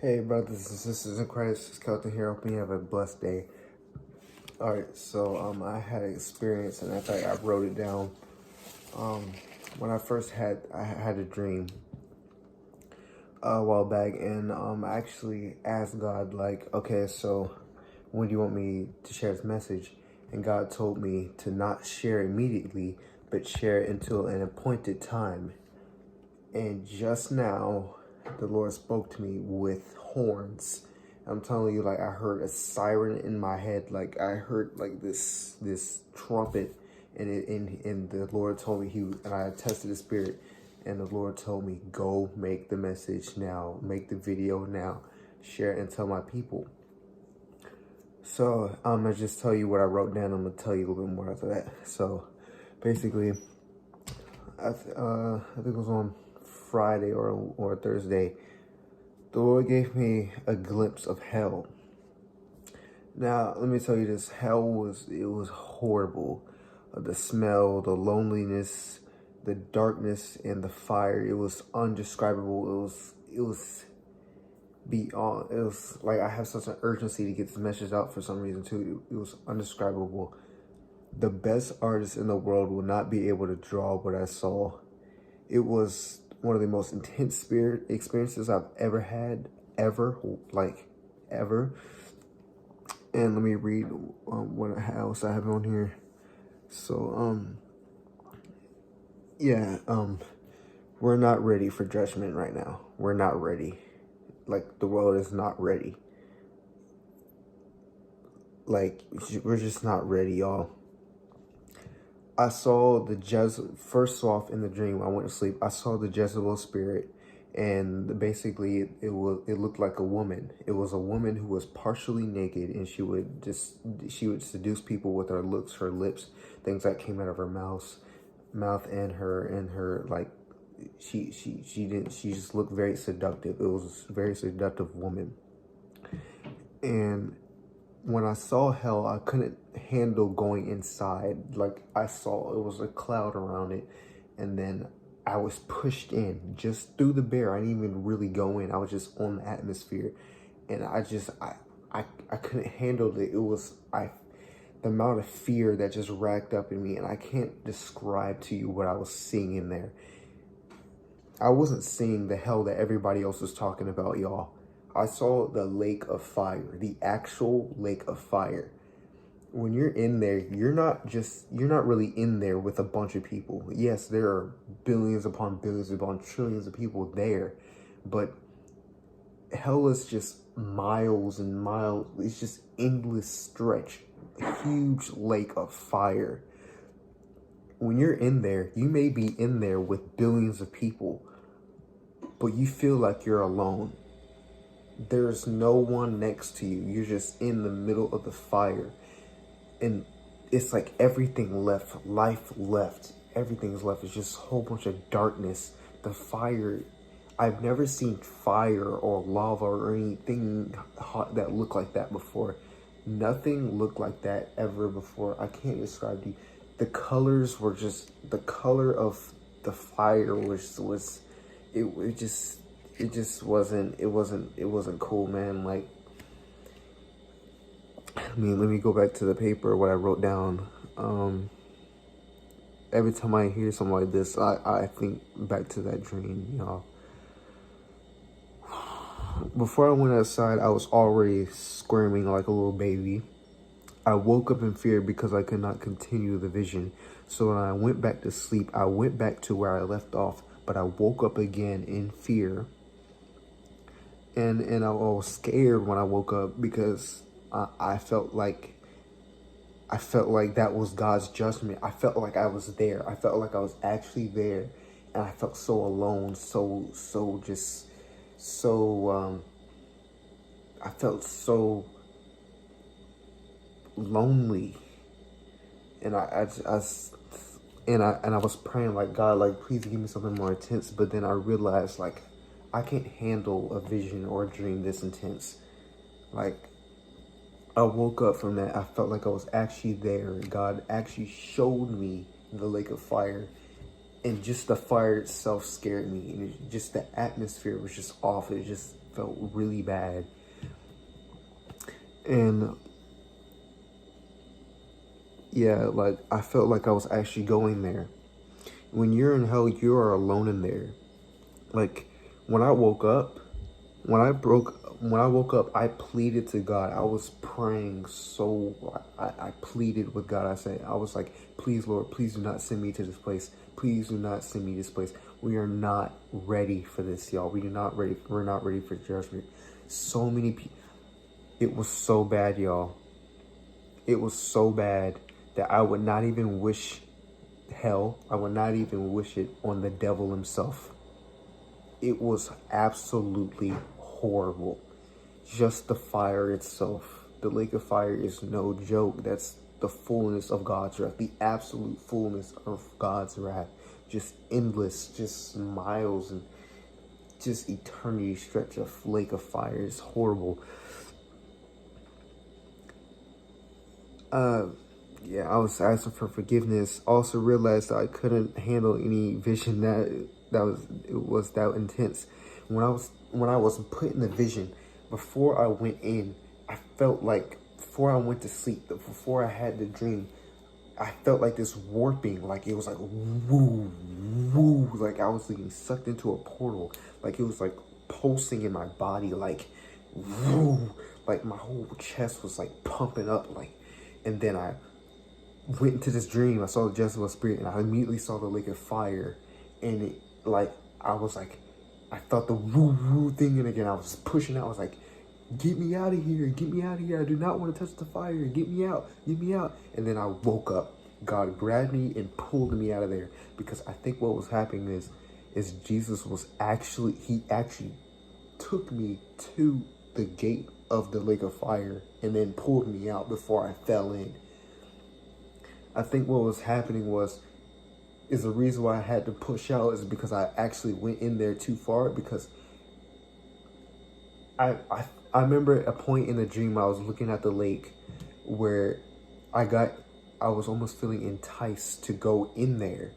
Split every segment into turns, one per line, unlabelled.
Hey brothers and sisters in Christ, it's Kelton here. Hope you have a blessed day. Alright, so I had an experience and I think I wrote it down. When I had a dream a while back, and I actually asked God, like, okay, so when do you want me to share this message? And God told me to not share immediately, but share it until an appointed time. And just now, the Lord spoke to me with horns. I'm telling you, like, I heard a siren in my head. Like, I heard like this trumpet, and the Lord told me and I tested the spirit, and the Lord told me, go make the message now, make the video now, share it and tell my people. So I'm gonna just tell you what I wrote down. I'm gonna tell you a little bit more after that. So basically, I think it was on Friday or Thursday, the Lord gave me a glimpse of hell. Now, let me tell you this, hell was horrible. The smell, the loneliness, the darkness, and the fire, it was undescribable. It was beyond, it was like I have such an urgency to get this message out for some reason too. It was undescribable. The best artists in the world will not be able to draw what I saw. It was one of the most intense spirit experiences I've ever had, ever. And let me read what else I have on here. So, we're not ready for judgment right now. We're not ready. Like, the world is not ready. Like, we're just not ready, y'all. I saw first off in the dream, I went to sleep, I saw the Jezebel spirit, and basically it looked like a woman. It was a woman who was partially naked, and she would seduce people with her looks, her lips, things that came out of her mouth and her like she just looked very seductive. It was a very seductive woman. And when I saw hell, I couldn't handle going inside. Like, I saw it was a cloud around it, and then I was pushed in just through the bear. I didn't even really go in. I was just on the atmosphere, and I couldn't handle it. It was the amount of fear that just racked up in me, and I can't describe to you what I was seeing in there. I wasn't seeing the hell that everybody else was talking about, y'all. I saw the lake of fire, the actual lake of fire. When you're in there, you're not really in there with a bunch of people. Yes, there are billions upon trillions of people there, but hell is just miles and miles. It's just endless stretch, a huge lake of fire. When you're in there, you may be in there with billions of people, but you feel like you're alone. There's no one next to you. You're just in the middle of the fire. And it's like everything left. Life left. Everything's left. It's just a whole bunch of darkness. The fire. I've never seen fire or lava or anything hot that looked like that before. Nothing looked like that ever before. I can't describe to you. The colors were just, the color of the fire it wasn't cool, man. Like, I mean, let me go back to the paper, what I wrote down. Every time I hear something like this, I think back to that dream, y'all. Before I went outside, I was already squirming like a little baby. I woke up in fear because I could not continue the vision. So when I went back to sleep, I went back to where I left off, but I woke up again in fear. And I was scared when I woke up because I felt like that was God's judgment. I felt like I was there. I felt like I was actually there, and I felt so alone, I felt so lonely, and I was praying like, God, like, please give me something more intense. But then I realized, like, I can't handle a vision or a dream this intense. Like, I woke up from that. I felt like I was actually there. God actually showed me the lake of fire. And just the fire itself scared me. And just the atmosphere was just off. It just felt really bad. And yeah, like I felt like I was actually going there. When you're in hell, you are alone in there. Like when I woke up, when I woke up, I pleaded to God. I was praying I pleaded with God. I was like, please, Lord, please do not send me to this place. Please do not send me to this place. We are not ready for this, y'all. We're not ready for judgment. So many people. It was so bad, y'all. It was so bad that I would not even wish hell. I would not even wish it on the devil himself. It was absolutely horrible. Just the fire itself. The lake of fire is no joke. That's the fullness of God's wrath. The absolute fullness of God's wrath. Just endless, just miles and just eternity stretch of lake of fire. It's horrible. Yeah, I was asking for forgiveness. Also realized that I couldn't handle any vision it was that intense. When I was put in the vision, before I went in, I felt like before I went to sleep, before I had the dream, I felt like this warping, like it was like woo, woo, like I was being sucked into a portal, like it was like pulsing in my body, like woo, like my whole chest was like pumping up, like, and then I went into this dream. I saw the Jezebel spirit, and I immediately saw the lake of fire, and it like I was like, I felt the woo woo thing, and again I was pushing out. I was like, get me out of here, get me out of here. I do not want to touch the fire. Get me out, get me out. And then I woke up. God grabbed me and pulled me out of there, because I think what was happening is Jesus was actually took me to the gate of the lake of fire and then pulled me out before I fell in. I think what was happening is the reason why I had to push out is because I actually went in there too far, because I remember a point in the dream I was looking at the lake where I was almost feeling enticed to go in there.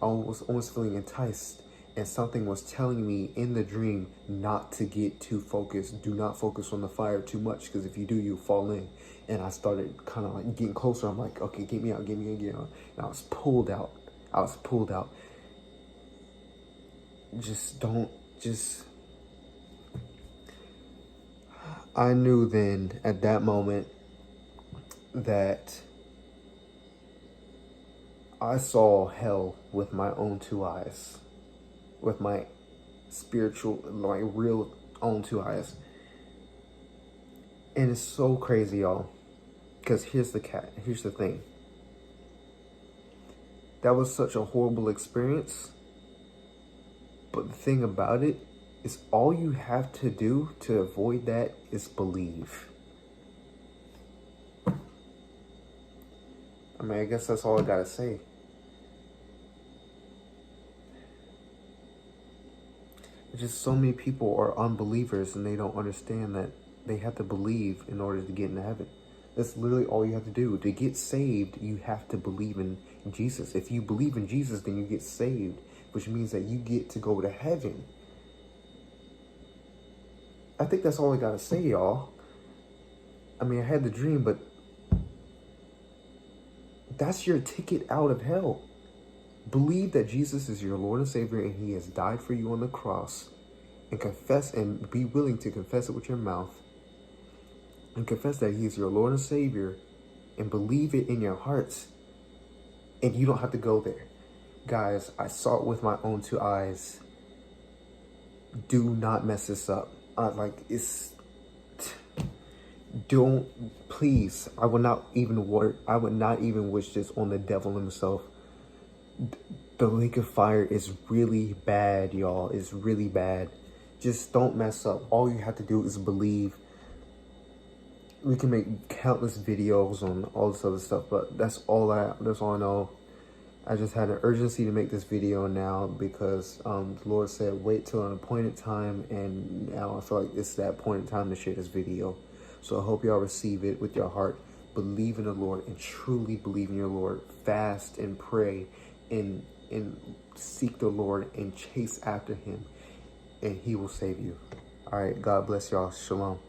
I was almost feeling enticed, and something was telling me in the dream not to get too focused. Do not focus on the fire too much, because if you do, you'll fall in. And I started kind of like getting closer. I'm like, okay, get me out, get me out. And I was pulled out. I knew then at that moment that I saw hell with my own two eyes, with my spiritual, my real own two eyes. And it's so crazy, y'all, because here's the thing. That was such a horrible experience, but the thing about it is all you have to do to avoid that is believe. I mean, I guess that's all I gotta say. Just so many people are unbelievers, and they don't understand that they have to believe in order to get into heaven. That's literally all you have to do. To get saved, you have to believe in Jesus. If you believe in Jesus, then you get saved, which means that you get to go to heaven. I think that's all I gotta say, y'all. I mean, I had the dream, but that's your ticket out of hell. Believe that Jesus is your Lord and Savior, and He has died for you on the cross, and confess and be willing to confess it with your mouth, and confess that He is your Lord and Savior, and believe it in your hearts, and you don't have to go there. Guys, I saw it with my own two eyes. Do not mess this up. Please, I would not even wish this on the devil himself. The lake of fire is really bad, y'all. It's really bad. Just don't mess up. All you have to do is believe. We can make countless videos on all this other stuff, but that's all I know. I just had an urgency to make this video now because the Lord said wait till an appointed time, and now I feel like it's that appointed time to share this video. So I hope y'all receive it with your heart. Believe in the Lord and truly believe in your Lord. Fast and pray and and seek the Lord and chase after him, and he will save you. All right, God bless y'all. Shalom.